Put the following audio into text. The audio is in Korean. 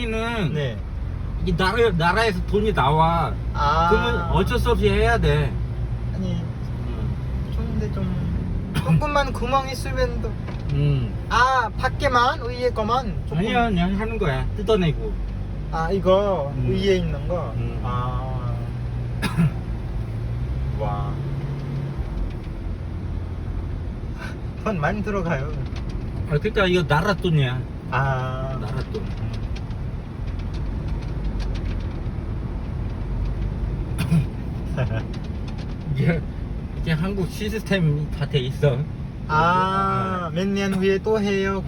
우리는 네. 이 나라에서 돈이 나와. 아. 그러면 어쩔 수 없이 해야 돼. 아니, 좋은데 조금만 구멍 있으면 또. 밖에만 위에 거만 조금. 아니야, 그냥 하는 거야. 뜯어내고. 이거 위에 있는 거. 와. 돈 많이 들어가요. 그러니까 이거 나라 돈이야. 나라 돈. 이제 한국 시스템이 다 돼 있어. 몇 년 후에 또 해요.